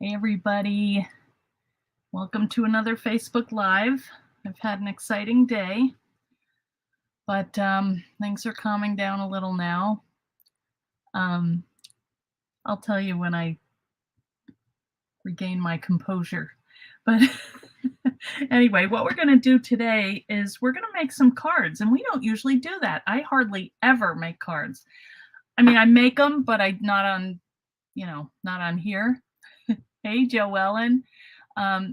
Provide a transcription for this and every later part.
Hey everybody, welcome to another Facebook Live. I've had an exciting day, but things are calming down a little now. I'll tell you when I regain my composure. But anyway, what we're going to do today is we're going to make some cards, and we don't usually do that. I hardly ever make cards. I mean, I make them, but not on here. Hey, Joellen.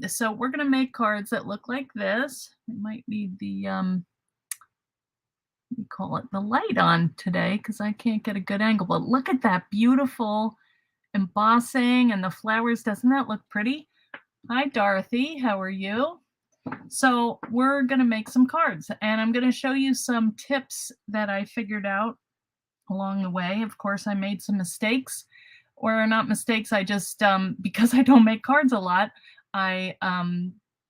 So we're going to make cards that look like this. We might need the, we call it the light on today because I can't get a good angle. But look at that beautiful embossing and the flowers. Doesn't that look pretty? Hi, Dorothy. How are you? So we're going to make some cards, and I'm going to show you some tips that I figured out along the way. Of course, I made some mistakes. Or not mistakes, I just, because I don't make cards a lot, I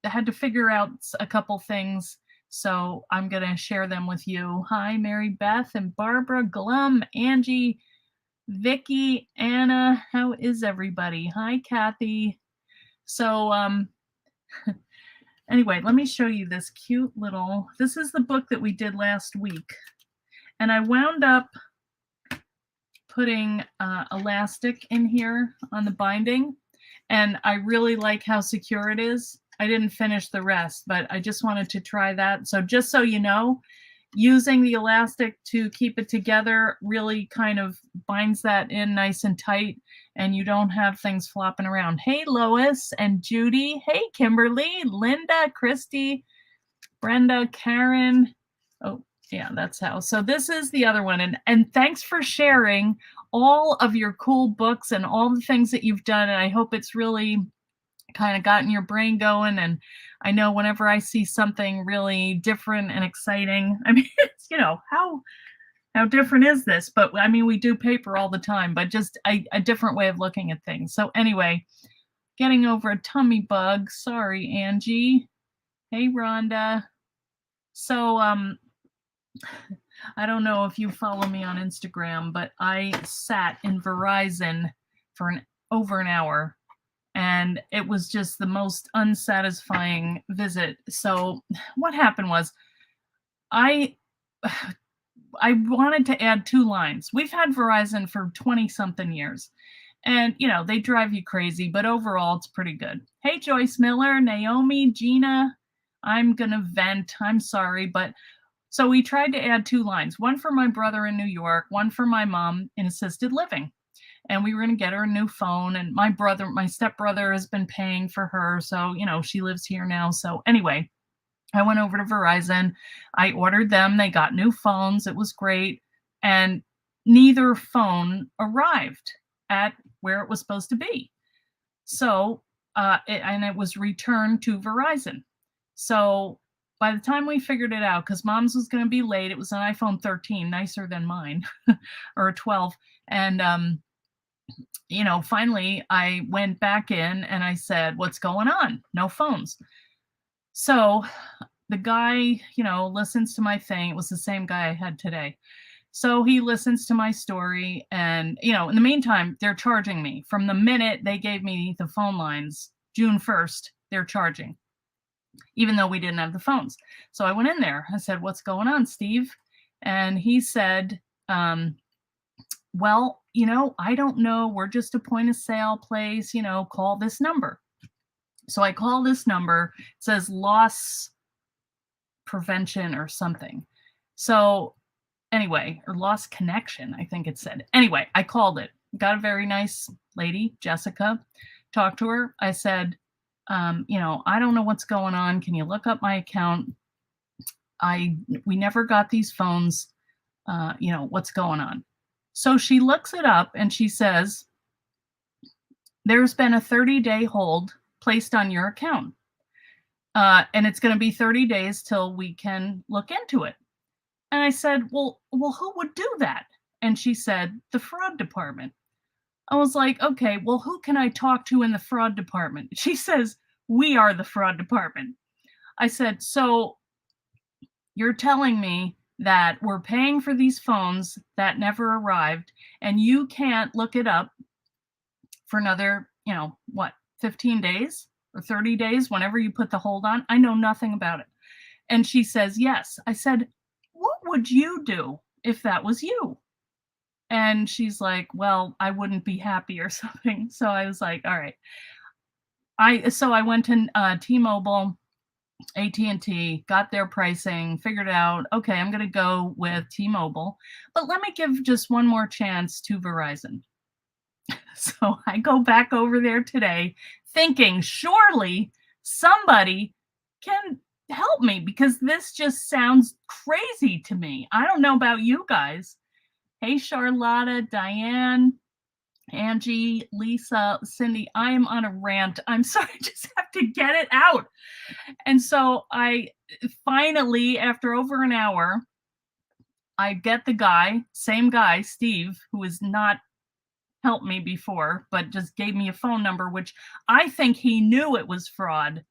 had to figure out a couple things, so I'm going to share them with you. Hi, Mary Beth and Barbara, Glum, Angie, Vicky, Anna, how is everybody? Hi, Kathy. So anyway, let me show you this cute little, this is the book that we did last week, and I wound up putting elastic in here on the binding, and I really like how secure it is. I didn't finish the rest, but I just wanted to try that. So just so you know, using the elastic to keep it together really kind of binds that in nice and tight, and you don't have things flopping around. Hey, Lois and Judy. Hey, Kimberly, Linda, Christy, Brenda, Karen. Oh, yeah, that's how. So this is the other one. And thanks for sharing all of your cool books and all the things that you've done. And I hope it's really kind of gotten your brain going. And I know whenever I see something really different and exciting, I mean, it's, how different is this? But I mean, we do paper all the time, but just a different way of looking at things. So anyway, getting over a tummy bug. Sorry, Angie. Hey, Rhonda. So I don't know if you follow me on Instagram, but I sat in Verizon for over an hour, and it was just the most unsatisfying visit. So what happened was I wanted to add 2 lines. We've had Verizon for 20 something years, and they drive you crazy, but overall it's pretty good. Hey, Joyce Miller, Naomi, Gina, I'm gonna vent. I'm sorry, but so we tried to add 2 lines, one for my brother in New York, one for my mom in assisted living. And we were going to get her a new phone. And my stepbrother has been paying for her. So, she lives here now. So anyway, I went over to Verizon. I ordered them. They got new phones. It was great. And neither phone arrived at where it was supposed to be. So, it was returned to Verizon. So by the time we figured it out, because mom's was going to be late, it was an iPhone 13, nicer than mine, or a 12. And, finally I went back in and I said, what's going on? No phones. So the guy, listens to my thing. It was the same guy I had today. So he listens to my story, and, in the meantime, they're charging me. From the minute they gave me the phone lines, June 1st, they're charging, even though we didn't have the phones. So I went in there. I said, what's going on, Steve? And he said, well, I don't know. We're just a point of sale place, call this number. So I call this number. It says loss prevention or something. So anyway, or lost connection, I think it said. Anyway, I called it. Got a very nice lady, Jessica. Talked to her. I said, I don't know what's going on. Can you look up my account? We never got these phones. What's going on? So she looks it up and she says, there's been a 30-day hold placed on your account. And it's going to be 30 days till we can look into it. And I said, well, who would do that? And she said, the fraud department. I was like, okay, well, who can I talk to in the fraud department? She says, we are the fraud department. I said, so you're telling me that we're paying for these phones that never arrived, and you can't look it up for another, 15 days or 30 days, whenever you put the hold on. I know nothing about it. And she says, yes. I said, what would you do if that was you? And she's like, well, I wouldn't be happy or something. So I was like, all right. So I went to T-Mobile, AT&T, got their pricing, figured out, okay, I'm going to go with T-Mobile, but let me give just one more chance to Verizon. So I go back over there today thinking surely somebody can help me because this just sounds crazy to me. I don't know about you guys. Hey, Charlotta, Diane, Angie, Lisa, Cindy, I am on a rant. I'm sorry, I just have to get it out. And so I finally, after over an hour, I get the guy, same guy, Steve, who has not helped me before, but just gave me a phone number, which I think he knew it was fraud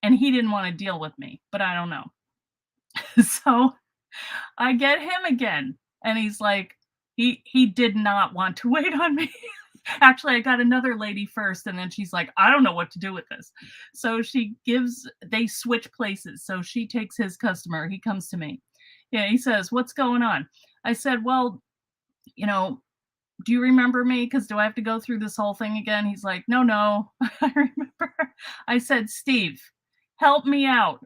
and he didn't want to deal with me, but I don't know. So I get him again and he's like, he did not want to wait on me. Actually, I got another lady first, and then she's like, I don't know what to do with this. So they switch places. So she takes his customer. He comes to me. Yeah, he says, what's going on? I said, well, do you remember me? Because do I have to go through this whole thing again? He's like, no, I remember. I said, Steve, help me out.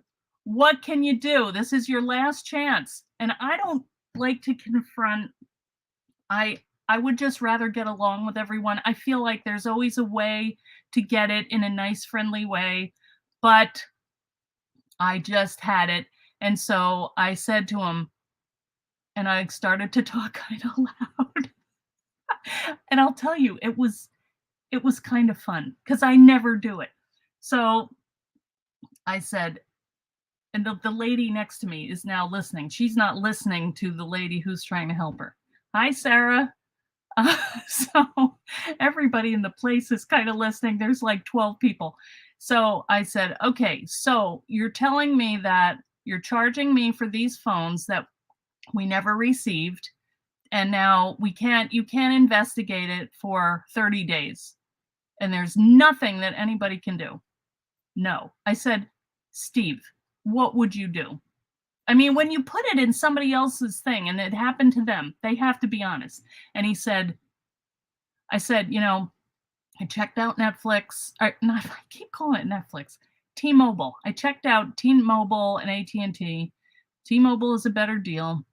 What can you do? This is your last chance. And I don't like to confront. I would just rather get along with everyone. I feel like there's always a way to get it in a nice, friendly way, but I just had it. And so I said to him, and I started to talk kind of loud. And I'll tell you, it was kind of fun because I never do it. So I said, and the lady next to me is now listening. She's not listening to the lady who's trying to help her. Hi, Sarah. So everybody in the place is kind of listening. There's like 12 people. So I said, okay, so you're telling me that you're charging me for these phones that we never received. And now you can't investigate it for 30 days. And there's nothing that anybody can do. No. I said, Steve, what would you do? I mean, when you put it in somebody else's thing and it happened to them, they have to be honest. And I said, I checked out Netflix. I keep calling it Netflix. T-Mobile. I checked out T-Mobile and AT&T. T-Mobile is a better deal.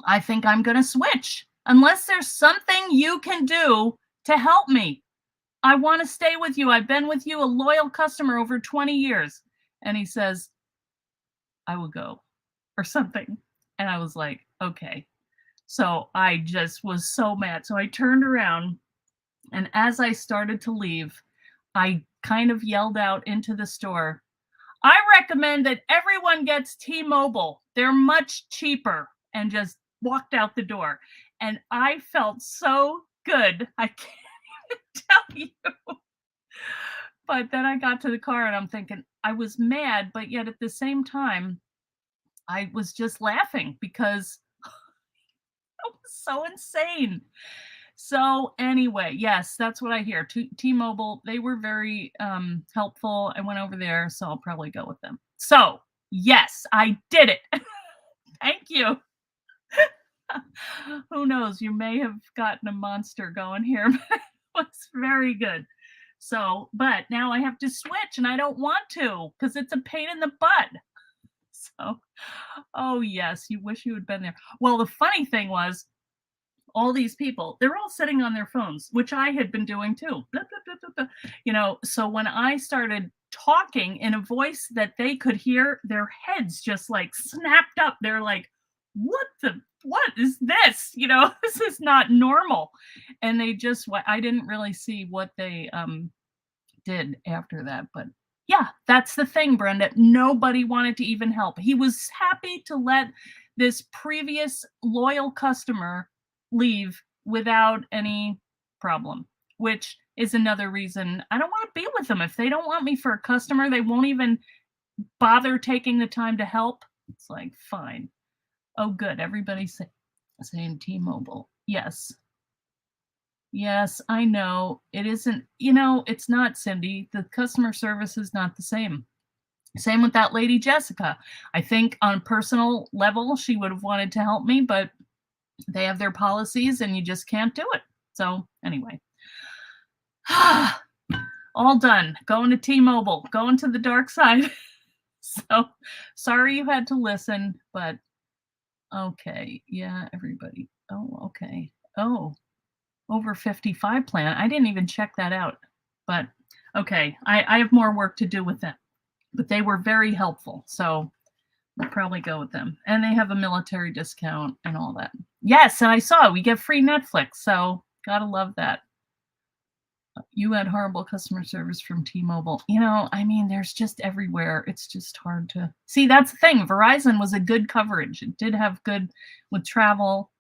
I think I'm going to switch unless there's something you can do to help me. I want to stay with you. I've been with you, a loyal customer, over 20 years. And he says, I will go or something. And I was like, okay. So I just was so mad. So I turned around, and as I started to leave, I kind of yelled out into the store, I recommend that everyone gets T-Mobile. They're much cheaper, and just walked out the door. And I felt so good. I can't even tell you. But then I got to the car and I'm thinking, I was mad, but yet at the same time, I was just laughing because it was so insane. So anyway, yes, that's what I hear. T-Mobile, they were very helpful. I went over there, so I'll probably go with them. So yes, I did it. Thank you. Who knows? You may have gotten a monster going here, but it was very good. So, but now I have to switch and I don't want to because it's a pain in the butt. So, oh yes, you wish you had been there. Well, the funny thing was, all these people, they're all sitting on their phones, which I had been doing too. Blah, blah, blah, blah. So when I started talking in a voice that they could hear, their heads just like snapped up. They're like, what is this? This is not normal. And I didn't really see what they did after that. But yeah, that's the thing, Brenda. Nobody wanted to even help. He was happy to let this previous loyal customer leave without any problem, which is another reason I don't want to be with them. If they don't want me for a customer, they won't even bother taking the time to help. It's like, fine. Oh, good. Everybody's saying T-Mobile. Yes. Yes, I know. It isn't, you know, it's not, Cindy. The customer service is not the same. Same with that lady, Jessica. I think on a personal level, she would have wanted to help me, but they have their policies and you just can't do it. So, anyway, all done. Going to T-Mobile, going to the dark side. So, sorry you had to listen, but okay. Yeah, everybody. Oh, okay. Oh, over 55 plan. I didn't even check that out. But okay, I have more work to do with them. But they were very helpful. So we'll probably go with them. And they have a military discount and all that. Yes, and I saw we get free Netflix. So gotta love that. You had horrible customer service from T-Mobile. You know, I mean, there's just everywhere. It's just hard to see. That's the thing. Verizon was a good coverage. It did have good with travel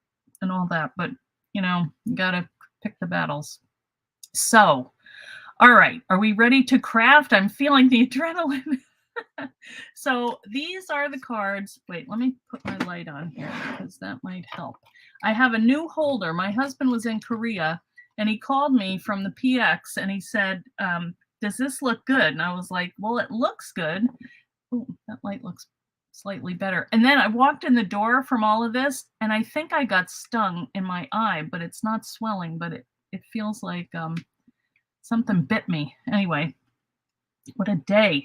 and all that, but you know, you gotta pick the battles. So, all right, are we ready to craft? I'm feeling the adrenaline. So these are the cards. Wait, let me put my light on here because that might help. I have a new holder. My husband was in Korea and he called me from the PX and he said, does this look good? And I was like, well, it looks good. Oh, that light looks slightly better. And then I walked in the door from all of this and I think I got stung in my eye, but it's not swelling, but it feels like something bit me. Anyway, what a day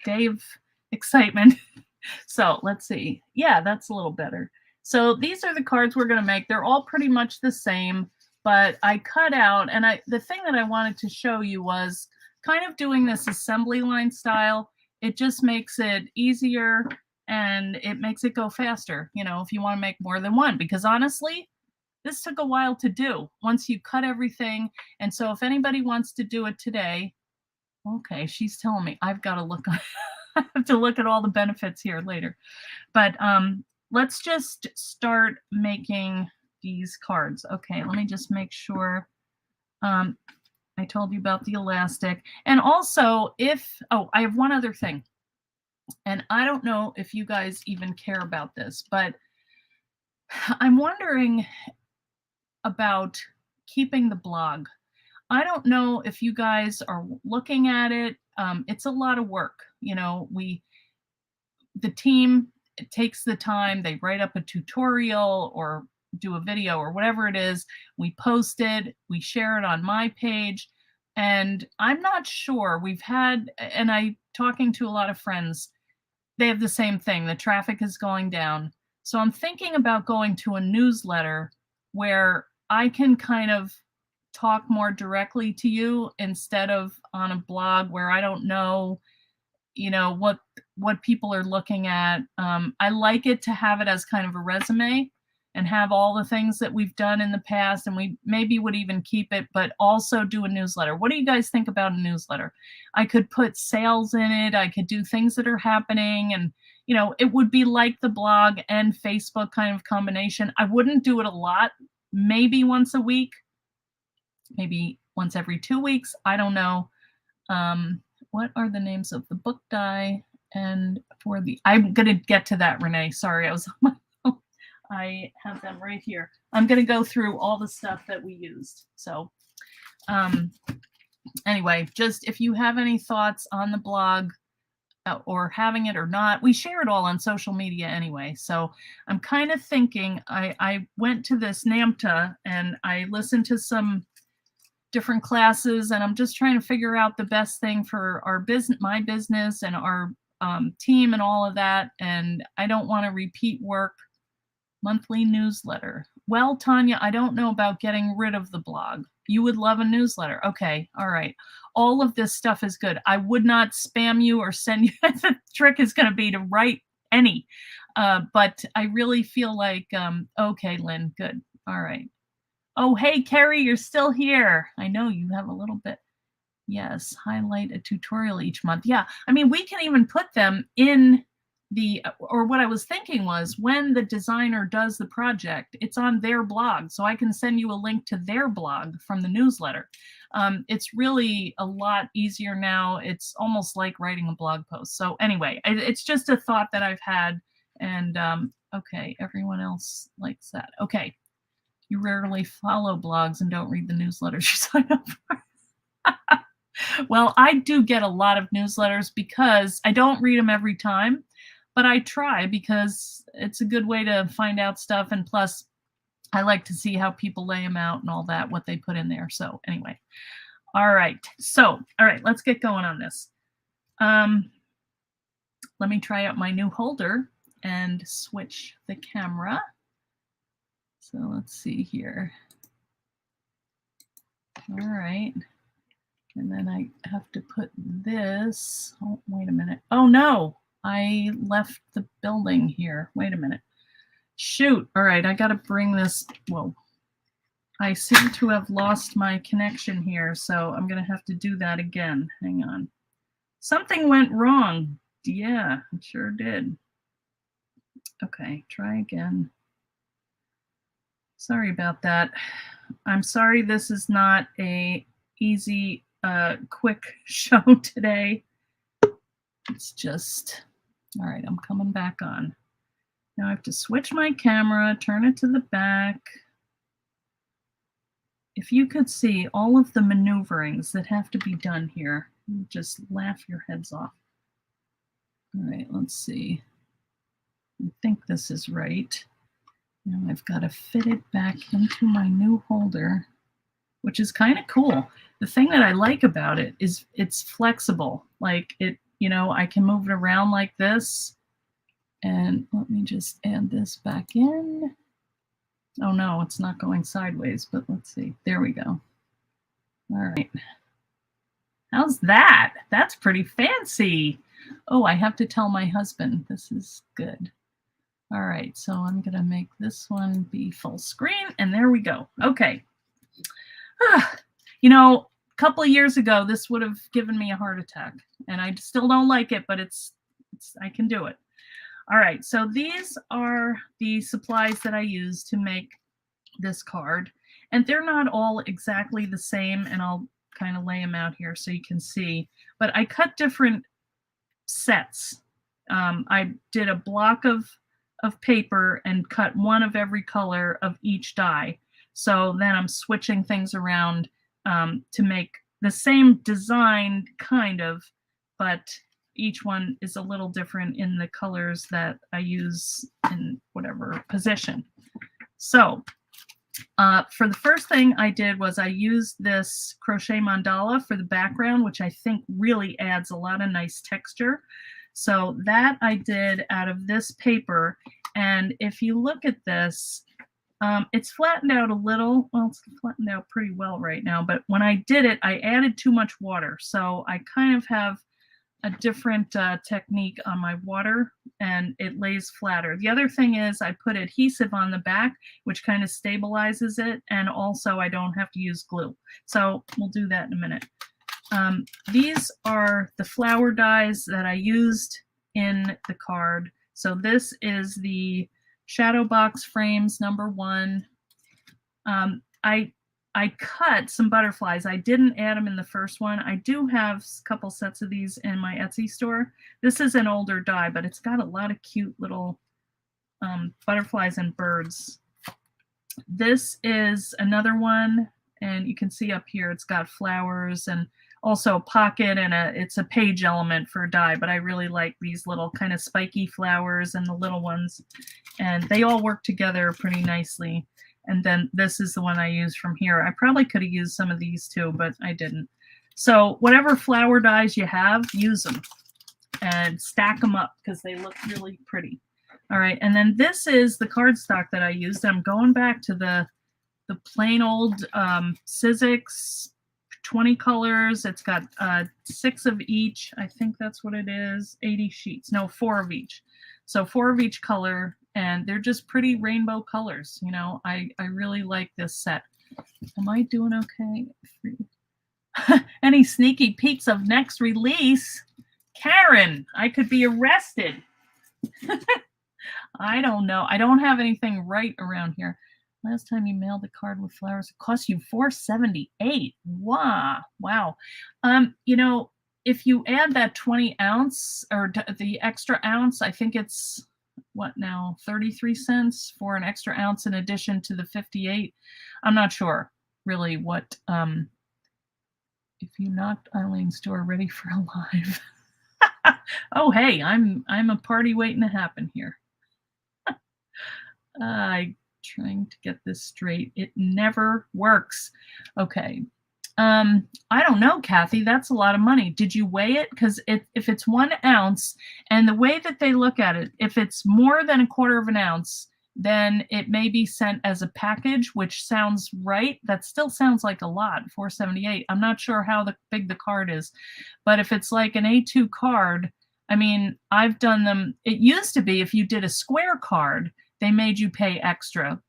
of excitement. So let's see. Yeah, that's a little better. So these are the cards we're going to make. They're all pretty much the same, but I cut out, and the thing that I wanted to show you was kind of doing this assembly line style. It just makes it easier and it makes it go faster, you know, if you want to make more than one, because honestly, this took a while to do once you cut everything. And so if anybody wants to do it today, okay, she's telling me I've got to look. I have to look at all the benefits here later. But let's just start making these cards. Okay, let me just make sure. I told you about the elastic. And also, I have one other thing. And I don't know if you guys even care about this, but I'm wondering about keeping the blog. I don't know if you guys are looking at it. It's a lot of work. You know, the team takes the time, they write up a tutorial or do a video or whatever it is. We post it, we share it on my page. And I'm not sure and I talking to a lot of friends, they have the same thing. The traffic is going down. So I'm thinking about going to a newsletter where I can kind of talk more directly to you instead of on a blog where I don't know, you know, what people are looking at. I like it to have it as kind of a resume and have all the things that we've done in the past, and we maybe would even keep it, but also do a newsletter. What do you guys think about a newsletter? I could put sales in it. I could do things that are happening, and you know, it would be like the blog and Facebook kind of combination. I wouldn't do it a lot, maybe once a week, maybe once every 2 weeks. I don't know. What are the names of the book die? And I'm going to get to that, Renee. Sorry, I was on my phone. I have them right here. I'm going to go through all the stuff that we used. So anyway, just if you have any thoughts on the blog or having it or not, we share it all on social media anyway. So I'm kind of thinking, I went to this NAMTA and I listened to some different classes, and I'm just trying to figure out the best thing for our business, my business, and our team, and all of that. And I don't want to repeat work. Monthly newsletter. Well, Tanya, I don't know about getting rid of the blog. You would love a newsletter. Okay, all right. All of this stuff is good. I would not spam you or send you. The trick is going to be to write any. But I really feel like, okay, Lynn, good. All right. Oh, hey, Carrie, you're still here. I know you have a little bit. Yes, highlight a tutorial each month. Yeah, I mean, we can even put them in or what I was thinking was when the designer does the project, it's on their blog. So I can send you a link to their blog from the newsletter. It's really a lot easier now. It's almost like writing a blog post. So anyway, it's just a thought that I've had. And okay, everyone else likes that. Okay. You rarely follow blogs and don't read the newsletters you sign up for. Well, I do get a lot of newsletters because I don't read them every time, but I try because it's a good way to find out stuff. And plus, I like to see how people lay them out and all that, what they put in there. So anyway, all right. So, all right, let's get going on this. Let me try out my new holder and switch the camera. So let's see here. All right. And then I have to put this. Oh, wait a minute. Oh, no. I left the building here. Wait a minute. Shoot. All right. I got to bring this. Whoa. I seem to have lost my connection here, so I'm going to have to do that again. Hang on. Something went wrong. Yeah, it sure did. Okay, try again. Sorry about that. I'm sorry this is not a easy, quick show today. It's just, all right, I'm coming back on. Now I have to switch my camera, turn it to the back. If you could see all of the maneuverings that have to be done here, you just laugh your heads off. All right, let's see. I think this is right. Now I've got to fit it back into my new holder, which is kind of cool. The thing that I like about it is it's flexible. Like it, you know, I can move it around like this. And let me just add this back in. Oh no, it's not going sideways, but let's see. There we go. All right. How's that? That's pretty fancy. Oh, I have to tell my husband this is good. All right, so I'm gonna make this one be full screen, and there we go. Okay. You know, a couple of years ago, this would have given me a heart attack, and I still don't like it, but it's I can do it. All right, so these are the supplies that I use to make this card, and they're not all exactly the same, and I'll kind of lay them out here so you can see, but I cut different sets. I did a block of paper and cut one of every color of each die. So then I'm switching things around to make the same design, kind of, but each one is a little different in the colors that I use in whatever position. So for the first thing I did was I used this crochet mandala for the background, which I think really adds a lot of nice texture. So that I did out of this paper. And if you look at this, it's flattened out a little. Well, it's flattened out pretty well right now. But when I did it, I added too much water. So I kind of have a different technique on my water, and it lays flatter. The other thing is I put adhesive on the back, which kind of stabilizes it. And also I don't have to use glue. So we'll do that in a minute. These are the flower dies that I used in the card. So this is the Shadow Box Frames #1. I cut some butterflies. I didn't add them in the first one. I do have a couple sets of these in my Etsy store. This is an older die, but it's got a lot of cute little butterflies and birds. This is another one, and you can see up here it's got flowers and also a pocket, and it's a page element for a die, but I really like these little kind of spiky flowers and the little ones, and they all work together pretty nicely. And then this is the one I used from here. I probably could have used some of these too, but I didn't. So whatever flower dies you have, use them and stack them up because they look really pretty. All right, and then this is the cardstock that I used. I'm going back to the plain old Sizzix 20 colors. It's got 6 of each. I think that's what it is. 80 sheets. No, 4 of each. So 4 of each color, and they're just pretty rainbow colors. You know, I really like this set. Am I doing okay? Any sneaky peeks of next release? Karen, I could be arrested. I don't know. I don't have anything right around here. Last time you mailed a card with flowers, it cost you $4.78. Wow. You know, if you add that 20 ounce or the extra ounce, I think it's what now, 33 cents for an extra ounce in addition to the 58. I'm not sure really what, if you knocked Eileen's door ready for a live. Oh, hey, I'm a party waiting to happen here. I'm trying to get this straight. It never works. Okay. I don't know, Kathy. That's a lot of money. Did you weigh it? Because if it's 1 ounce, and the way that they look at it, if it's more than a quarter of an ounce, then it may be sent as a package, which sounds right. That still sounds like a lot, $4.78. I'm not sure how big the card is, but if it's like an A2 card, I mean, I've done them. It used to be if you did a square card, they made you pay extra,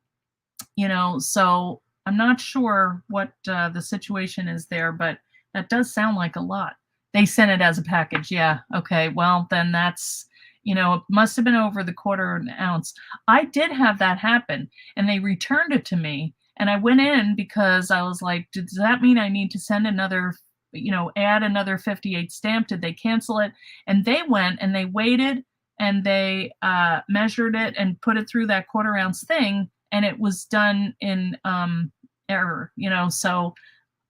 you know, so I'm not sure what the situation is there, but that does sound like a lot. They sent it as a package. Yeah. Okay. Well, then that's, you know, it must have been over the quarter of an ounce. I did have that happen, and they returned it to me. And I went in because I was like, does that mean I need to send another, you know, add another 58 stamp? Did they cancel it? And they went and they waited and they measured it and put it through that quarter ounce thing. And it was done in error, you know, so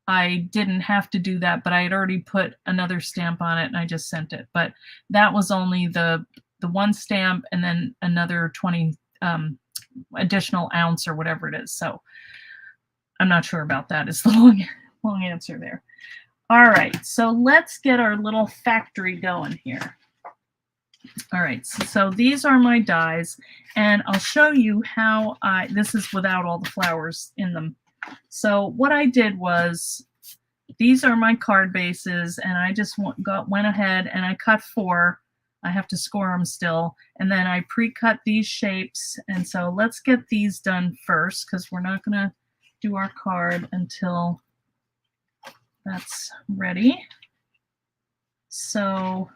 I didn't have to do that, but I had already put another stamp on it and I just sent it. But that was only the 1 stamp and then another 20 additional ounce or whatever it is. So I'm not sure about that is the long answer there. All right, so let's get our little factory going here. All right, so these are my dies, and I'll show you how this is without all the flowers in them. So what I did was, these are my card bases, and I just went ahead and I cut 4. I have to score them still, and then I pre-cut these shapes. And so let's get these done first, because we're not going to do our card until that's ready. So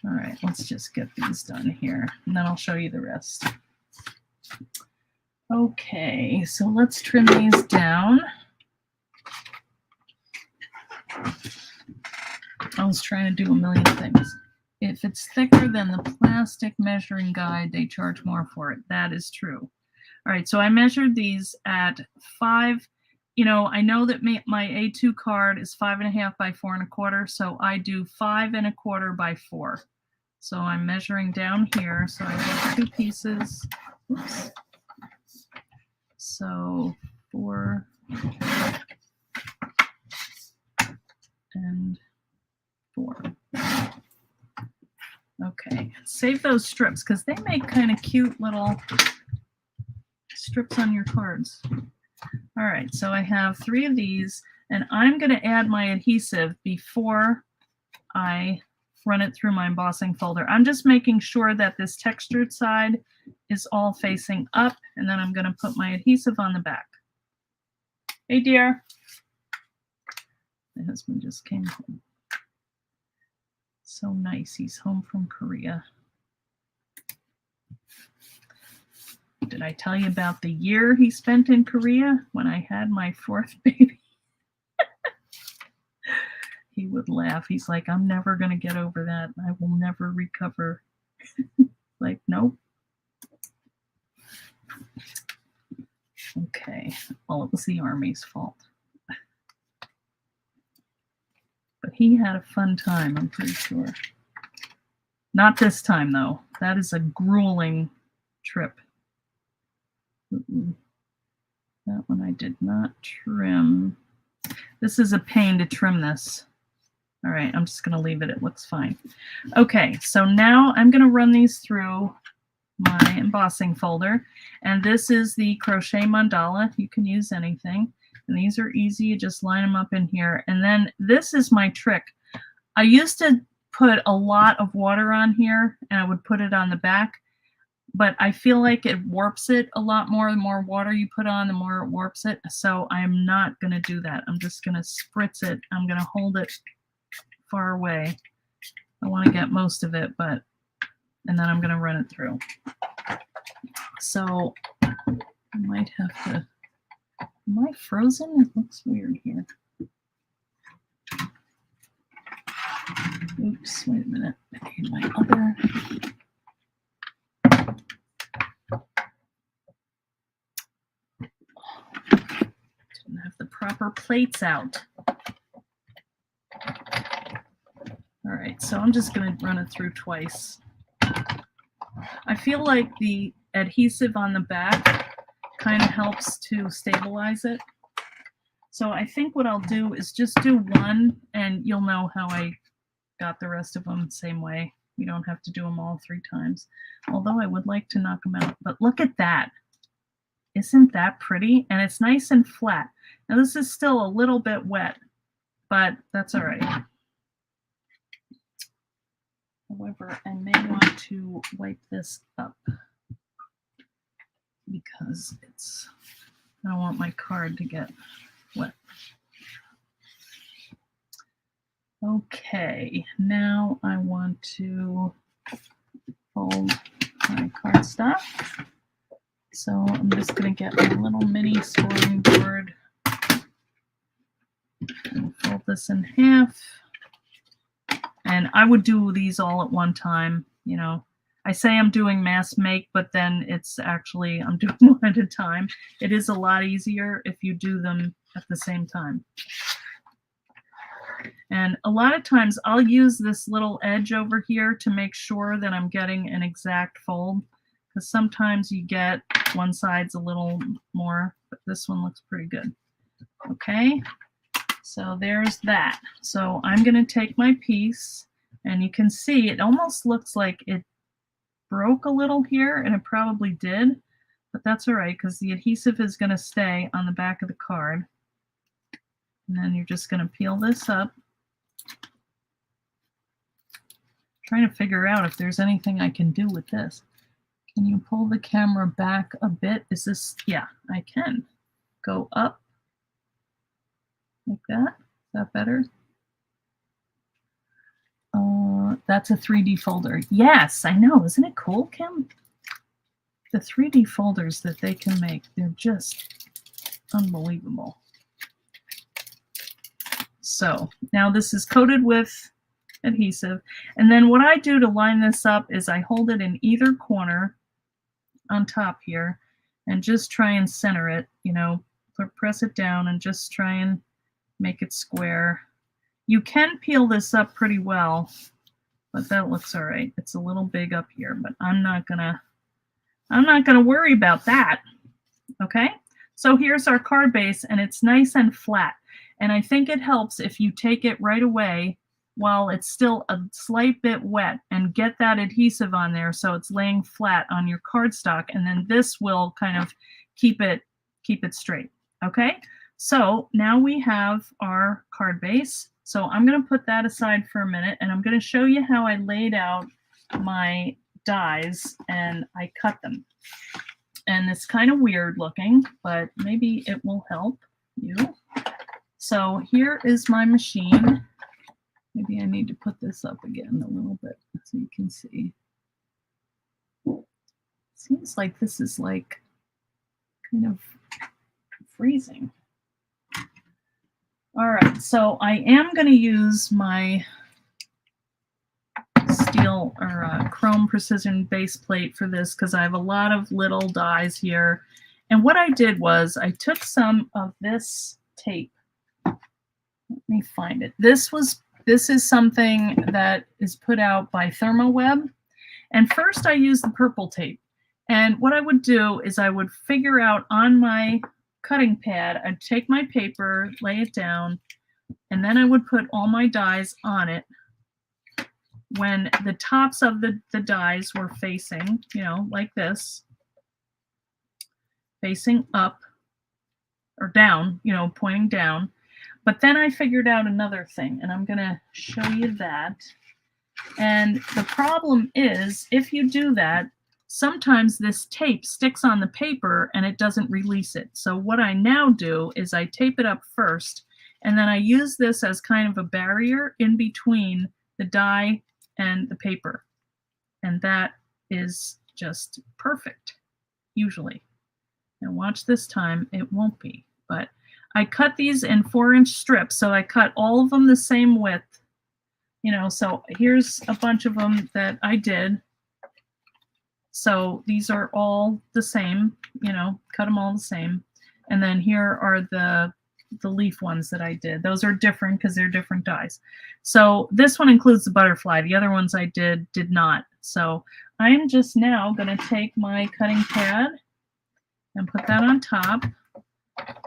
all right, let's just get these done here, and then I'll show you the rest. Okay, so let's trim these down. I was trying to do a million things. If it's thicker than the plastic measuring guide, they charge more for it. That is true. All right, so I measured these at 5. You know, I know that my A2 card is 5.5 by 4 1/4, so I do 5 1/4 by 4. So I'm measuring down here. So I have 2 pieces. Oops. So 4 and 4. Okay, save those strips because they make kind of cute little strips on your cards. All right, so I have 3 of these, and I'm going to add my adhesive before I run it through my embossing folder. I'm just making sure that this textured side is all facing up, and then I'm going to put my adhesive on the back. Hey, dear. My husband just came home. So nice. He's home from Korea. Did I tell you about the year he spent in Korea when I had my 4th baby? He would laugh. He's like, I'm never going to get over that. I will never recover. Like, nope. Okay. Well, it was the Army's fault. But he had a fun time, I'm pretty sure. Not this time, though. That is a grueling trip. That one I did not trim. This is a pain to trim this. All right, I'm just going to leave it. It looks fine. Okay, so now I'm going to run these through my embossing folder. And this is the crochet mandala. You can use anything. And these are easy. You just line them up in here. And then this is my trick. I used to put a lot of water on here, and I would put it on the back. But I feel like it warps it a lot more. The more water you put on, the more it warps it. So I'm not going to do that. I'm just going to spritz it. I'm going to hold it far away. I want to get most of it, and then I'm going to run it through. So I might have to, am I frozen? It looks weird here. Oops, wait a minute. I need my other. Didn't have the proper plates out. All right, so I'm just going to run it through twice. I feel like the adhesive on the back kind of helps to stabilize it. So I think what I'll do is just do one, and you'll know how I got the rest of them the same way. You don't have to do them all 3 times. Although I would like to knock them out. But look at that. Isn't that pretty? And it's nice and flat. Now this is still a little bit wet, but that's all right. However, I may want to wipe this up because I don't want my card to get wet. Okay, now I want to fold my cardstock. So I'm just going to get my little mini scoring board and fold this in half. And I would do these all at one time. You know, I say I'm doing mass make, but then it's actually I'm doing one at a time. It is a lot easier if you do them at the same time. And a lot of times I'll use this little edge over here to make sure that I'm getting an exact fold, because sometimes you get one side's a little more, but this one looks pretty good. Okay, so there's that. So I'm going to take my piece, and you can see it almost looks like it broke a little here, and it probably did, but that's all right because the adhesive is going to stay on the back of the card. And then you're just going to peel this up. Trying to figure out if there's anything I can do with this. Can you pull the camera back a bit? Is this, yeah, I can. Go up like that. Is that better? That's a 3D folder. Yes, I know. Isn't it cool, Kim? The 3D folders that they can make, they're just unbelievable. So now this is coated with adhesive. And then what I do to line this up is I hold it in either corner on top here and just try and center it, you know, press it down and just try and make it square. You can peel this up pretty well, but that looks all right. It's a little big up here, but I'm not gonna worry about that. Okay, so here's our card base, and it's nice and flat. And I think it helps if you take it right away while it's still a slight bit wet and get that adhesive on there so it's laying flat on your cardstock, and then this will kind of keep it straight. Okay, so now we have our card base. So I'm going to put that aside for a minute, and I'm going to show you how I laid out my dies and I cut them. And it's kind of weird looking, but maybe it will help you. So here is my machine. Maybe I need to put this up again a little bit so you can see. Seems like this is like kind of freezing. All right, so I am going to use my steel or chrome precision base plate for this because I have a lot of little dies here. And what I did was I took some of this tape. Let me find it. This is something that is put out by ThermoWeb. And first I used the purple tape. And what I would do is I would figure out on my cutting pad, I'd take my paper, lay it down, and then I would put all my dies on it when the tops of the dies were facing, you know, like this, facing up or down, you know, pointing down. But then I figured out another thing, and I'm going to show you that. And the problem is, if you do that, sometimes this tape sticks on the paper and it doesn't release it. So what I now do is I tape it up first, and then I use this as kind of a barrier in between the die and the paper. And that is just perfect, usually. And watch this time, it won't be. But I cut these in 4-inch strips, so I cut all of them the same width. You know, so here's a bunch of them that I did. So these are all the same, you know, cut them all the same. And then here are the leaf ones that I did. Those are different because they're different dies. So this one includes the butterfly. The other ones I did not. So I'm just now going to take my cutting pad and put that on top,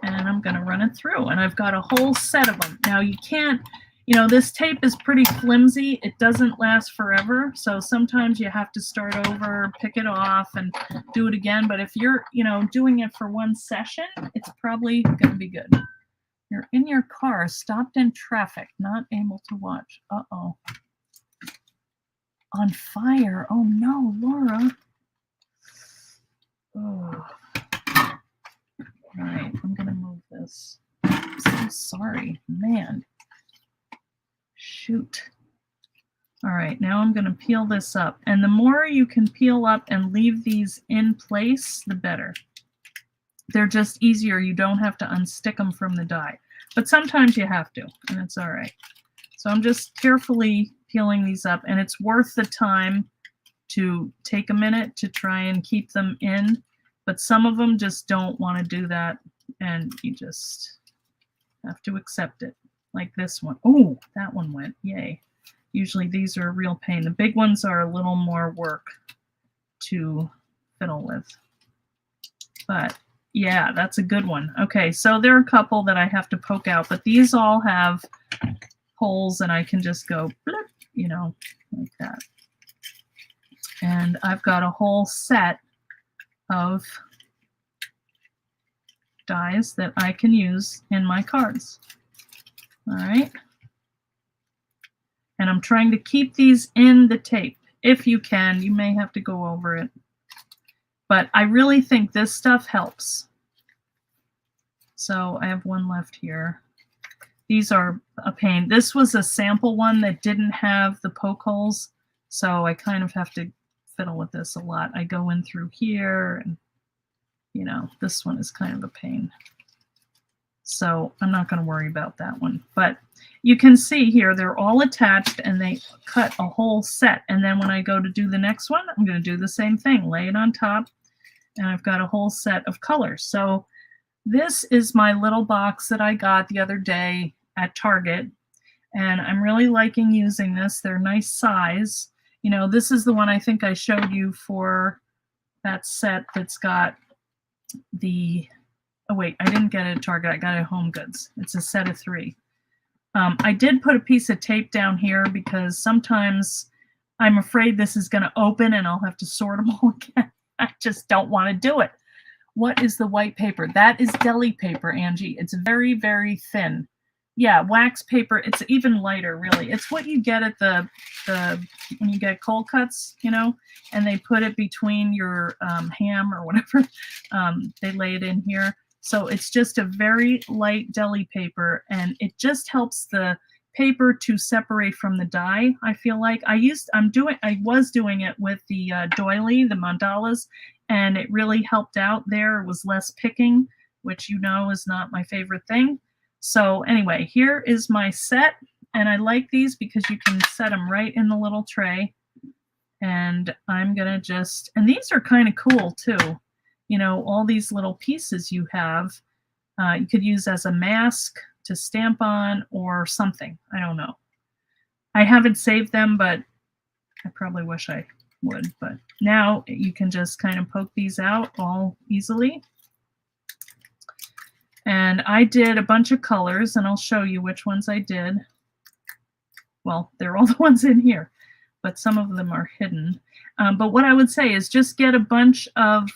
and I'm going to run it through. And I've got a whole set of them. Now you can't, you know, this tape is pretty flimsy. It doesn't last forever. So sometimes you have to start over, pick it off, and do it again. But if you're, you know, doing it for one session, it's probably going to be good. You're in your car, stopped in traffic, not able to watch. Uh-oh. On fire. Oh no, Laura. Oh. All right, I'm going to move this. I'm so sorry, man. Shoot. All right, now I'm going to peel this up. And the more you can peel up and leave these in place, the better. They're just easier. You don't have to unstick them from the die. But sometimes you have to, and it's all right. So I'm just carefully peeling these up, and it's worth the time to take a minute to try and keep them in. But some of them just don't want to do that, and you just have to accept it. Like this one. Oh, that one went. Yay. Usually these are a real pain. The big ones are a little more work to fiddle with. But yeah, that's a good one. Okay, so there are a couple that I have to poke out, but these all have holes, and I can just go, blip, you know, like that. And I've got a whole set of dies that I can use in my cards. All right. And I'm trying to keep these in the tape. If you can, you may have to go over it. But I really think this stuff helps. So I have one left here. These are a pain. This was a sample one that didn't have the poke holes. So I kind of have to fiddle with this a lot. I go in through here, and you know, this one is kind of a pain. So I'm not going to worry about that one. But you can see here, they're all attached, and they cut a whole set. And then when I go to do the next one, I'm going to do the same thing, lay it on top, and I've got a whole set of colors. So this is my little box that I got the other day at Target, and I'm really liking using this. They're nice size. You know, this is the one I think I showed you for that set that's got the, oh wait, I didn't get it at Target, I got it at Home Goods. It's a set of 3. I did put a piece of tape down here because sometimes I'm afraid this is going to open and I'll have to sort them all again. I just don't want to do it. What is the white paper? That is deli paper, Angie. It's very, very thin. Yeah, wax paper. It's even lighter, really. It's what you get at the when you get cold cuts, you know, and they put it between your ham or whatever. They lay it in here. So it's just a very light deli paper, and it just helps the paper to separate from the die. I feel like I was doing it with the doily, the mandalas, and it really helped out there. It was less picking, which you know is not my favorite thing. So anyway, here is my set, and I like these because you can set them right in the little tray. And I'm gonna just, and these are kind of cool too. You know, all these little pieces you have, you could use as a mask to stamp on or something. I don't know. I haven't saved them, but I probably wish I would. But now you can just kind of poke these out all easily. And I did a bunch of colors, and I'll show you which ones I did. Well, they're all the ones in here, but some of them are hidden. But what I would say is just get a bunch of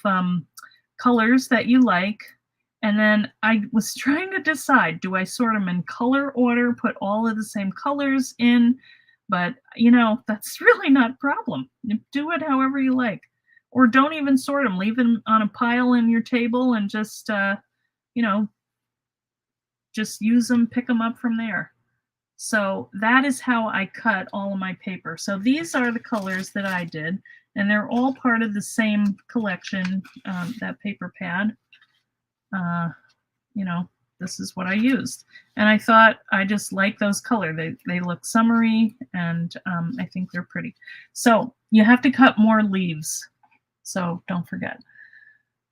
colors that you like. And then I was trying to decide, do I sort them in color order, put all of the same colors in? But, you know, that's really not a problem. You do it however you like. Or don't even sort them. Leave them on a pile in your table and just, you know, just use them, pick them up from there. So that is how I cut all of my paper. So these are the colors that I did, and they're all part of the same collection, that paper pad. You know, this is what I used. And I thought I just like those color. They look summery, and I think they're pretty. So you have to cut more leaves. So don't forget.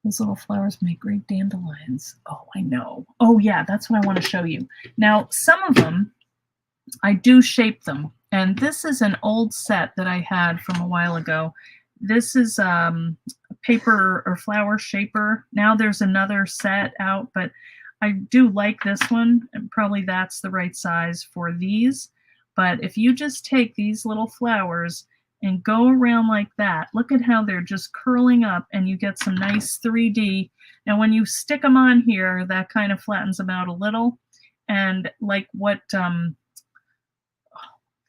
Those little flowers make great dandelions. Oh, I know. Oh yeah, that's what I want to show you. Now, some of them, I do shape them. And this is an old set that I had from a while ago. This is a paper or flower shaper. Now there's another set out, but I do like this one, and probably that's the right size for these. But if you just take these little flowers and go around like that, look at how they're just curling up, and you get some nice 3D. And when you stick them on here, that kind of flattens them out a little. And like what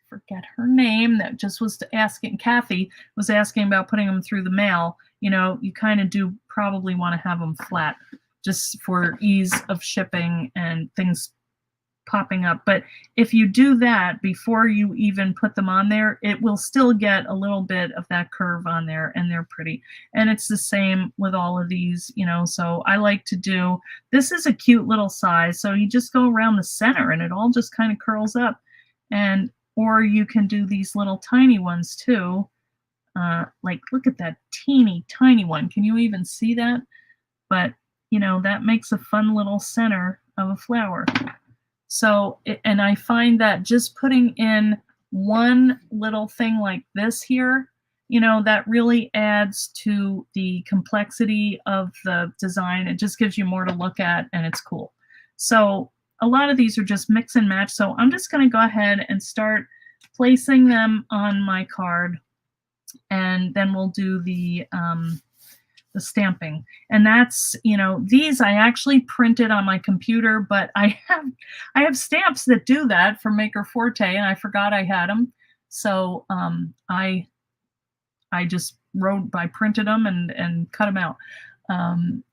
forget her name that just was asking, Kathy was asking about putting them through the mail. You know, you kind of do probably want to have them flat just for ease of shipping and things popping up. But if you do that before you even put them on there, it will still get a little bit of that curve on there, and they're pretty. And it's the same with all of these, you know. So I like to do, this is a cute little size, so you just go around the center and it all just kind of curls up. And or you can do these little tiny ones too. Like, look at that teeny tiny one. Can you even see that? But, you know, that makes a fun little center of a flower. So, and I find that just putting in one little thing like this here, you know, that really adds to the complexity of the design. It just gives you more to look at, and it's cool. So a lot of these are just mix and match. So I'm just going to go ahead and start placing them on my card, and then we'll do the stamping. And that's, you know, these I actually printed on my computer, but I have stamps that do that from Maker Forte, and I forgot I had them. So I just printed them and cut them out.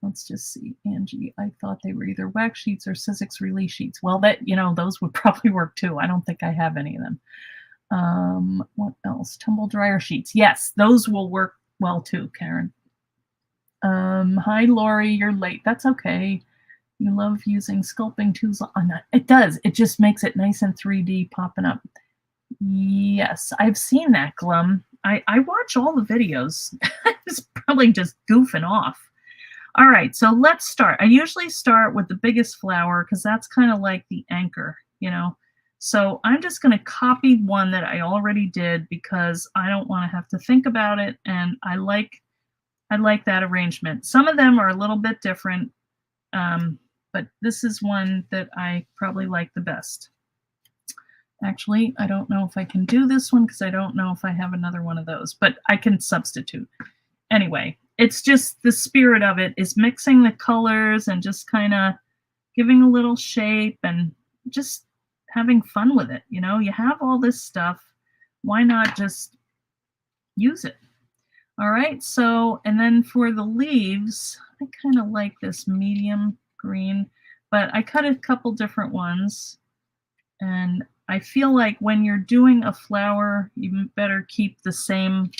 Let's just see, Angie, I thought they were either wax sheets or Sizzix release sheets. Well, that, you know, those would probably work too. I don't think I have any of them. What else? Tumble dryer sheets. Yes, those will work well too, Karen. Hi, Lori, you're late. That's okay. You love using sculpting tools on that. It does. It just makes it nice and 3D popping up. Yes, I've seen that, Glum. I watch all the videos. It's probably just goofing off. All right, so let's start. I usually start with the biggest flower because that's kind of like the anchor, you know. So I'm just going to copy one that I already did because I don't want to have to think about it, and I like that arrangement. Some of them are a little bit different, but this is one that I probably like the best. Actually, I don't know if I can do this one because I don't know if I have another one of those, but I can substitute. Anyway, it's just the spirit of it is mixing the colors and just kind of giving a little shape and just having fun with it. You know, you have all this stuff. Why not just use it? All right, so, and then for the leaves, I kind of like this medium green, but I cut a couple different ones. And I feel like when you're doing a flower, you better keep the same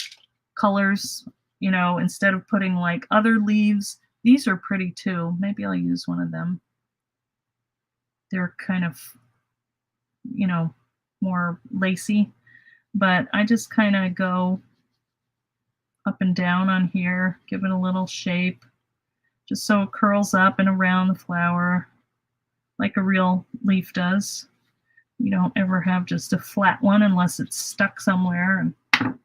colors, you know, instead of putting like other leaves. These are pretty too. Maybe I'll use one of them. They're kind of, you know, more lacy, but I just kind of go up and down on here, give it a little shape, just so it curls up and around the flower like a real leaf does. You don't ever have just a flat one unless it's stuck somewhere. And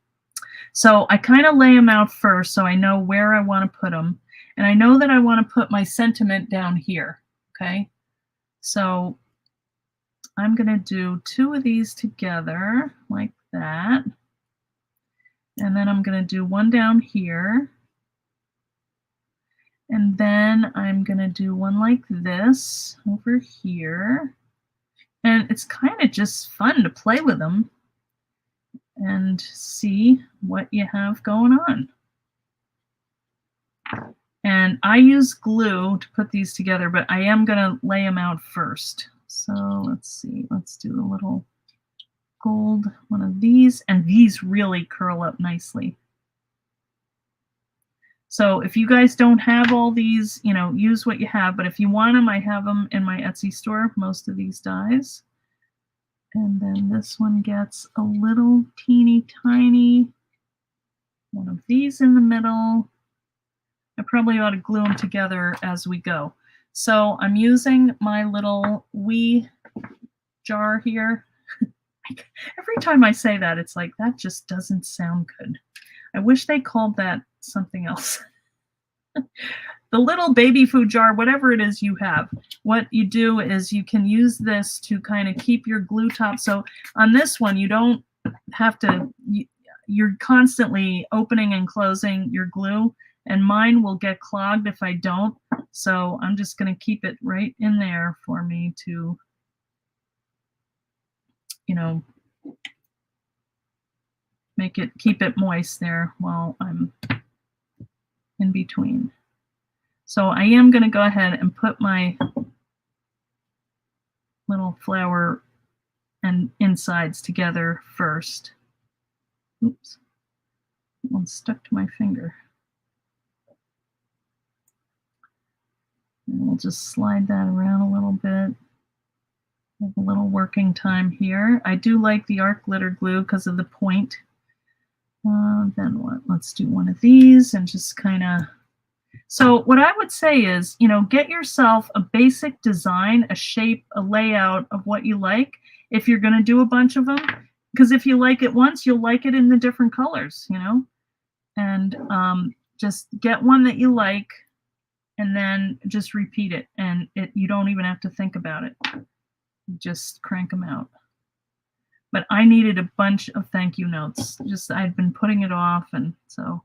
so I kind of lay them out first so I know where I want to put them. And I know that I want to put my sentiment down here, okay? So I'm going to do two of these together like that. And then I'm going to do one down here. And then I'm going to do one like this over here. And it's kind of just fun to play with them and see what you have going on. And I use glue to put these together, but I am going to lay them out first. So let's see, let's do a little gold one of these, and these really curl up nicely. So if you guys don't have all these, you know, use what you have. But if you want them, I have them in my Etsy store, most of these dies. And then this one gets a little teeny tiny one of these in the middle. I probably ought to glue them together as we go. So I'm using my little wee jar here. Every time I say that, it's like, that just doesn't sound good. I wish they called that something else. The little baby food jar, whatever it is you have, what you do is you can use this to kind of keep your glue top. So on this one, you don't have to, you're constantly opening and closing your glue, and mine will get clogged if I don't. So I'm just going to keep it right in there for me to, you know, keep it moist there while I'm in between. So I am going to go ahead and put my little flower and insides together first. Oops, one stuck to my finger. And we'll just slide that around a little bit. Have a little working time here. I do like the art glitter glue because of the point. Then what? Let's do one of these and just kind of. So what I would say is, you know, get yourself a basic design, a shape, a layout of what you like if you're going to do a bunch of them. Because if you like it once, you'll like it in the different colors, you know. And just get one that you like and then just repeat it. And you don't even have to think about it. Just crank them out. But I needed a bunch of thank you notes. Just I'd been putting it off, and so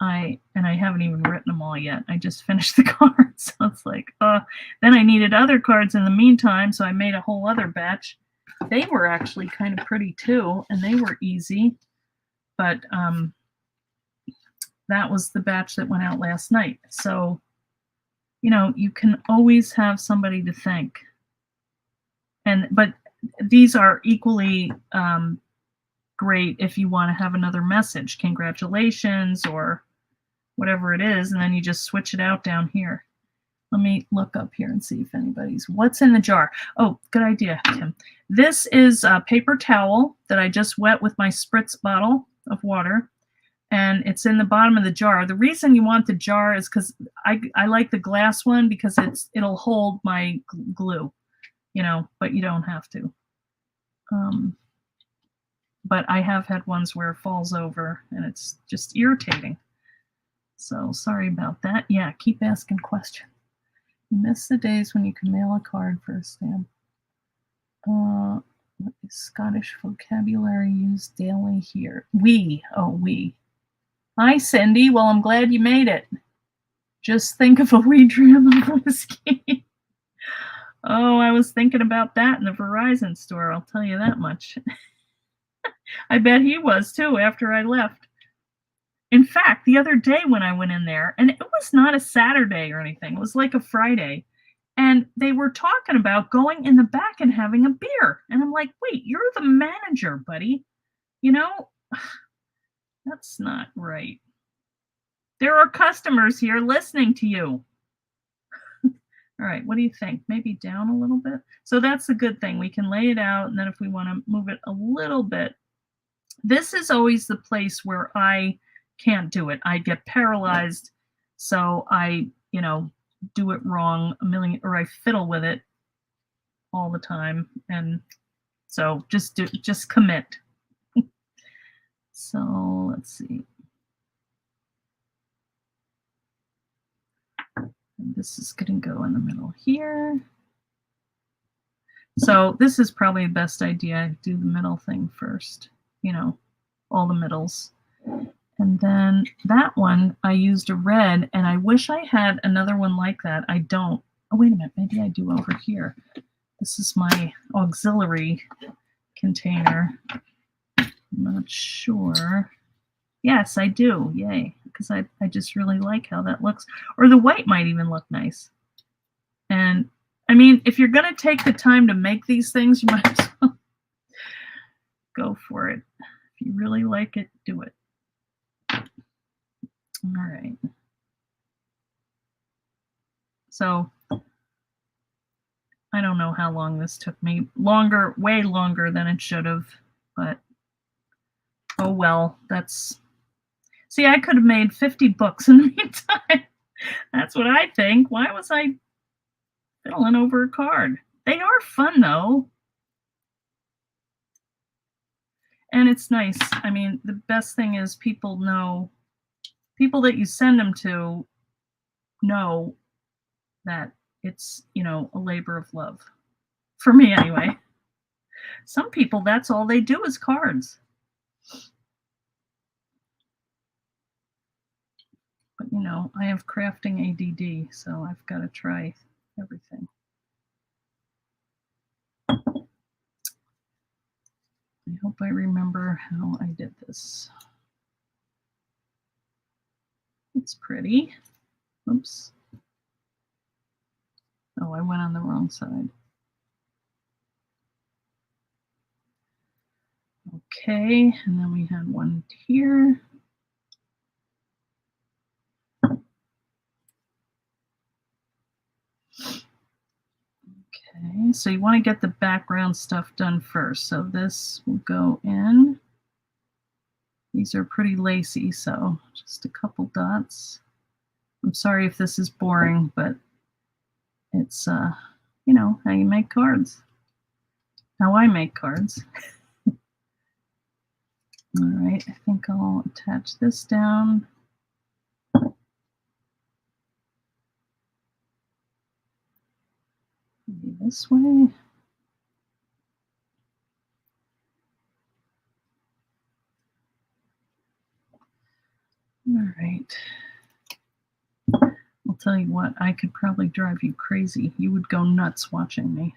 I haven't even written them all yet. I just finished the cards. So it's like, then I needed other cards in the meantime, so I made a whole other batch. They were actually kind of pretty too, and they were easy. But that was the batch that went out last night. So, you know, you can always have somebody to thank. But these are equally great if you want to have another message, congratulations or whatever it is, and then you just switch it out down here. Let me look up here and see if anybody's. What's in the jar? Oh, good idea, Tim. This is a paper towel that I just wet with my spritz bottle of water, and it's in the bottom of the jar. The reason you want the jar is because I like the glass one because it'll hold my glue, you know, but you don't have to. But I have had ones where it falls over and it's just irritating. So sorry about that. Yeah, keep asking questions. You miss the days when you can mail a card for a stamp. What is Scottish vocabulary used daily here? We. Oh, we. Hi, Cindy. Well, I'm glad you made it. Just think of a wee dram of whiskey. Oh, I was thinking about that in the Verizon store, I'll tell you that much. I bet he was too after I left. In fact, the other day when I went in there, and it was not a Saturday or anything, it was like a Friday, and they were talking about going in the back and having a beer. And I'm like, wait, you're the manager, buddy. You know, that's not right. There are customers here listening to you. All right, what do you think? Maybe down a little bit? So that's a good thing. We can lay it out, and then if we want to move it a little bit, this is always the place where I can't do it. I get paralyzed, so I, you know, do it wrong a million, or I fiddle with it all the time, and so just commit. So let's see. And this is going to go in the middle here. So this is probably the best idea. Do the middle thing first, you know, all the middles. And then that one, I used a red, and I wish I had another one like that. I don't. Oh, wait a minute. Maybe I do over here. This is my auxiliary container. I'm not sure. Yes, I do. Yay. Because I just really like how that looks. Or the white might even look nice. And, I mean, if you're going to take the time to make these things, you might as well go for it. If you really like it, do it. All right. So I don't know how long this took me. Longer, way longer than it should have, but oh well. See, I could have made 50 books in the meantime. That's what I think. Why was I fiddling over a card? They are fun though. And it's nice. I mean, the best thing is people that you send them to know that it's, a labor of love. For me anyway. Some people, that's all they do is cards. But I have crafting ADD, so I've got to try everything. I hope I remember how I did this. It's pretty. Oops. Oh, I went on the wrong side. Okay, and then we had one here. Okay, so you want to get the background stuff done first. So this will go in. These are pretty lacy, so just a couple dots. I'm sorry if this is boring, but it's, how you make cards. How I make cards. All right, I think I'll attach this down. Maybe this way. All right. I'll tell you what, I could probably drive you crazy. You would go nuts watching me.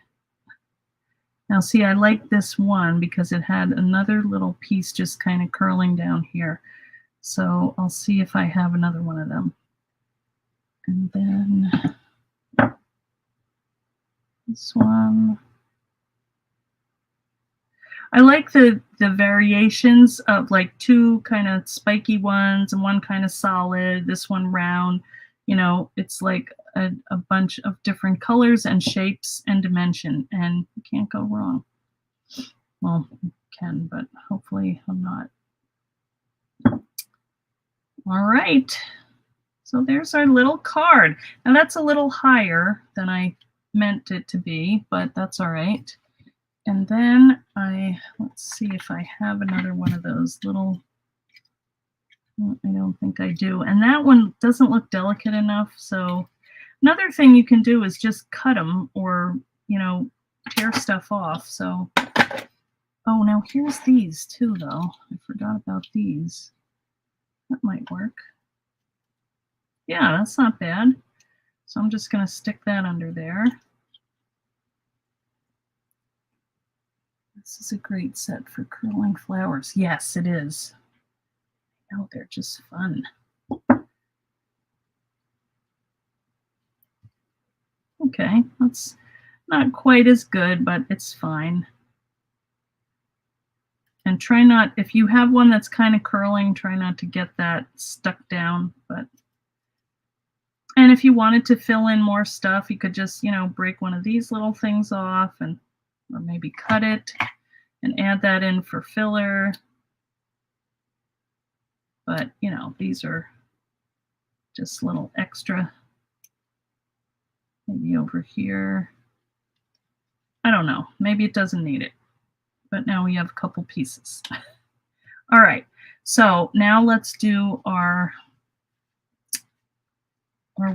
Now see, I like this one because it had another little piece just kind of curling down here. So I'll see if I have another one of them. And then this one. I like the variations of like two kind of spiky ones and one kind of solid, this one round. It's like a bunch of different colors and shapes and dimension, and you can't go wrong. Well, you can, but hopefully I'm not. All right. So there's our little card. Now that's a little higher than I meant it to be, but that's all right. And then let's see if I have another one of those little, I don't think I do. And that one doesn't look delicate enough. So another thing you can do is just cut them or, tear stuff off. So, oh, now here's these too, though. I forgot about these. That might work. Yeah, that's not bad. So I'm just going to stick that under there. This is a great set for curling flowers. Yes, it is. Oh, they're just fun. Okay, that's not quite as good, but it's fine. And try not, if you have one that's kind of curling, try not to get that stuck down. And if you wanted to fill in more stuff, you could just, break one of these little things off or maybe cut it and add that in for filler. But, these are just little extra. Maybe over here. I don't know. Maybe it doesn't need it. But now we have a couple pieces. All right. So now let's do our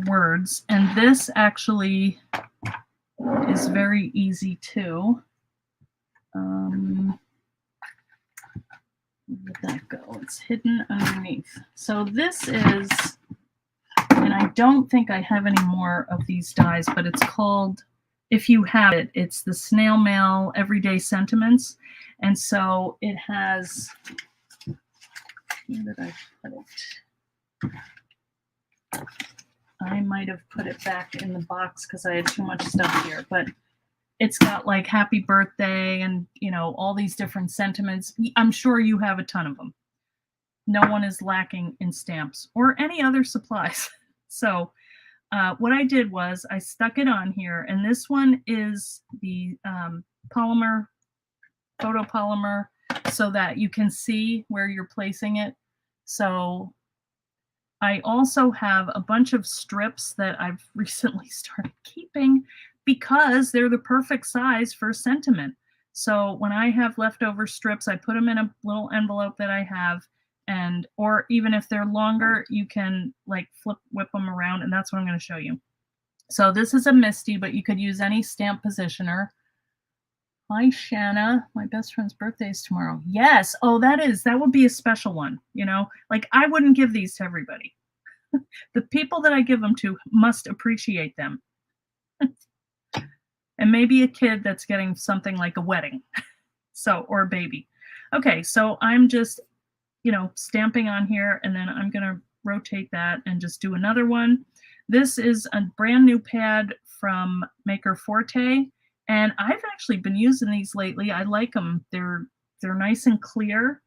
words. And this actually is very easy too. Where did that go? It's hidden underneath. So this is, and I don't think I have any more of these dies, but it's called, if you have it, it's the Snail Mail Everyday Sentiments. And so it has, where did I put it? I might have put it back in the box because I had too much stuff here, but it's got like happy birthday and, all these different sentiments. I'm sure you have a ton of them. no one is lacking in stamps or any other supplies. So what I did was I stuck it on here, and this one is the polymer, photopolymer, so that you can see where you're placing it. So I also have a bunch of strips that I've recently started keeping because they're the perfect size for sentiment. So when I have leftover strips, I put them in a little envelope that I have, and or even if they're longer, you can like whip them around, and that's what I'm going to show you. So this is a Misty, but you could use any stamp positioner. Hi, Shanna. My best friend's birthday is tomorrow. Yes. Oh, that would be a special one. You know, like I wouldn't give these to everybody. The people that I give them to must appreciate them. And maybe a kid that's getting something like a wedding. So, or a baby. Okay. So I'm just, you know, stamping on here, and then I'm going to rotate that and just do another one. This is a brand new pad from Maker Forte, and I've actually been using these lately. I like them. They're nice and clear,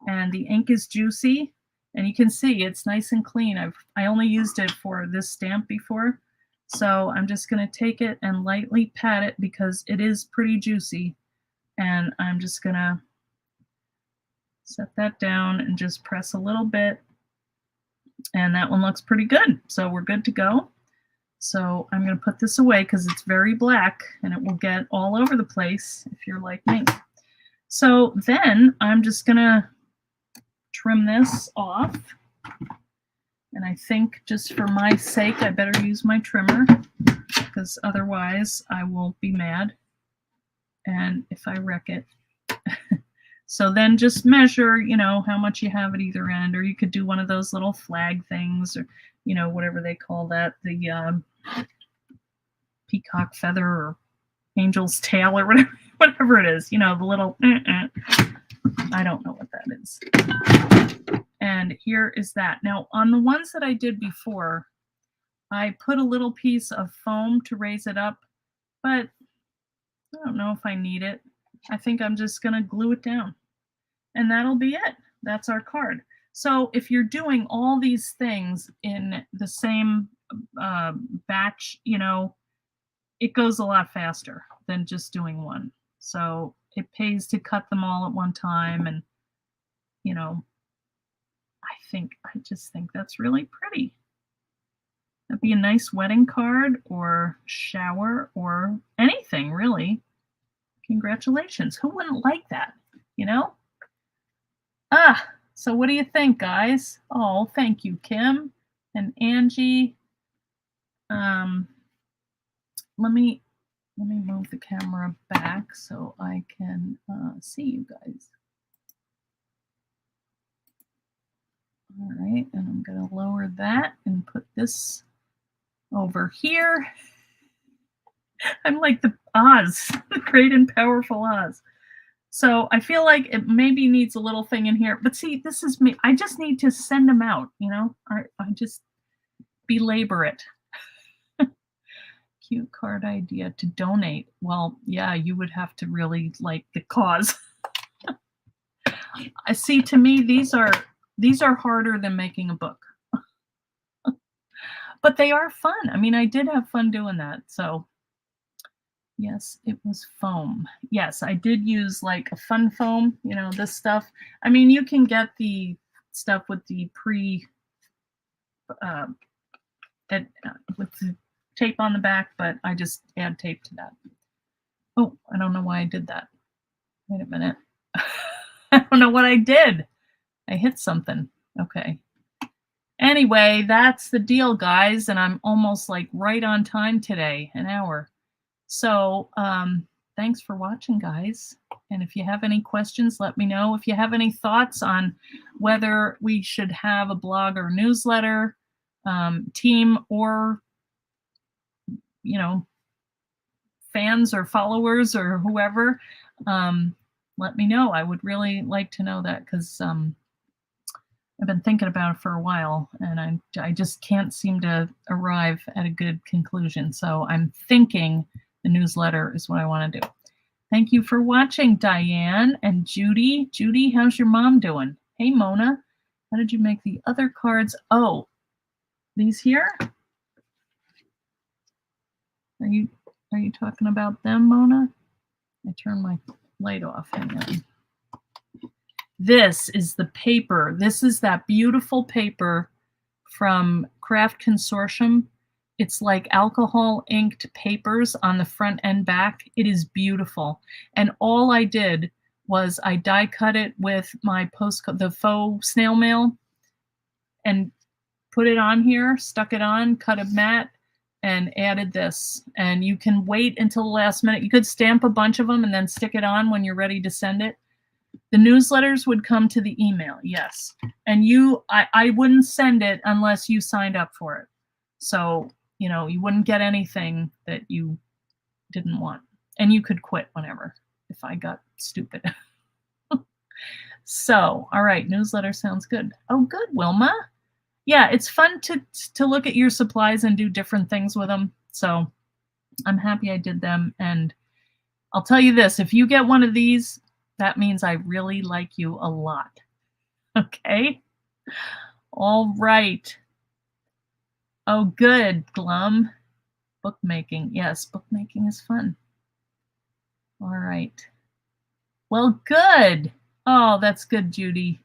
and the ink is juicy, and you can see it's nice and clean. I only used it for this stamp before, so I'm just going to take it and lightly pat it because it is pretty juicy, and I'm just going to set that down and just press a little bit, and that one looks pretty good. So we're good to go. So I'm going to put this away because it's very black and it will get all over the place if you're like me. So then I'm just going to trim this off. And I think just for my sake, I better use my trimmer because otherwise I will be mad. And if I wreck it. So then just measure, you know, how much you have at either end, or you could do one of those little flag things, or, you know, whatever they call that, the peacock feather or angel's tail or whatever it is, you know, the little, I don't know what that is. And here is that. Now on the ones that I did before, I put a little piece of foam to raise it up, but I don't know if I need it. I think I'm just going to glue it down. And that'll be it. That's our card. So if you're doing all these things in the same batch, you know, it goes a lot faster than just doing one. So it pays to cut them all at one time. And, you know, I just think that's really pretty. That'd be a nice wedding card or shower or anything, really. Congratulations. Who wouldn't like that, you know? So what do you think, guys? Oh, thank you, Kim and Angie. Let me move the camera back so I can see you guys. All right, and I'm going to lower that and put this over here. I'm like the Oz, the great and powerful Oz. So I feel like it maybe needs a little thing in here. But see, this is me. I just need to send them out, you know? I just belabor it. Cute card idea to donate. Well, yeah, you would have to really like the cause. I see, to me, these are harder than making a book. But they are fun. I mean, I did have fun doing that. So yes, it was foam. Yes, I did use like a fun foam, you know, this stuff. I mean, you can get the stuff with the with the tape on the back, but I just add tape to that. Oh, I don't know why I did that. Wait a minute. I don't know what I did. I hit something. Okay. Anyway, that's the deal, guys. And I'm almost like right on time today, an hour. So thanks for watching, guys. And if you have any questions, let me know. If you have any thoughts on whether we should have a blog or newsletter, team, or, you know, fans or followers or whoever, let me know. I would really like to know that because I've been thinking about it for a while, and I just can't seem to arrive at a good conclusion. So I'm thinking the newsletter is what I want to do. Thank you for watching, Diane and Judy. Judy, how's your mom doing? Hey, Mona. How did you make the other cards? Oh, these here? Are you talking about them, Mona? I turned my light off. Hang on. This is the paper. This is that beautiful paper from Craft Consortium. It's like alcohol inked papers on the front and back. It is beautiful. And all I did was I die cut it with my the faux snail mail and put it on here, stuck it on, cut a mat, and added this. And you can wait until the last minute. You could stamp a bunch of them and then stick it on when you're ready to send it. The newsletters would come to the email, yes. And I wouldn't send it unless you signed up for it. So, you know, you wouldn't get anything that you didn't want. And you could quit whenever if I got stupid. So, all right, newsletter sounds good. Oh, good, Wilma. Yeah, it's fun to look at your supplies and do different things with them. So I'm happy I did them. And I'll tell you this, if you get one of these, that means I really like you a lot. Okay? All right. Oh, good, Glum. Bookmaking. Yes, bookmaking is fun. All right. Well, good. Oh, that's good, Judy.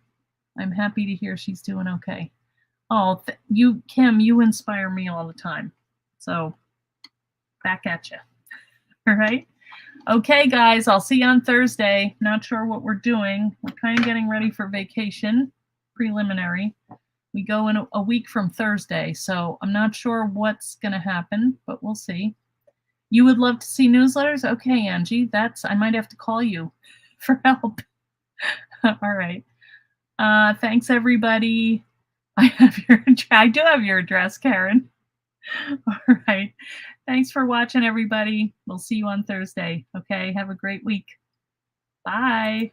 I'm happy to hear she's doing okay. Oh, you, Kim, you inspire me all the time. So back at you. All right. Okay, guys, I'll see you on Thursday. Not sure what we're doing. We're kind of getting ready for vacation, preliminary. We go in a week from Thursday, so I'm not sure what's going to happen, but we'll see. You would love to see newsletters? Okay, Angie, I might have to call you for help. All right. Thanks, everybody. I do have your address, Karen. All right. Thanks for watching, everybody. We'll see you on Thursday. Okay. Have a great week. Bye.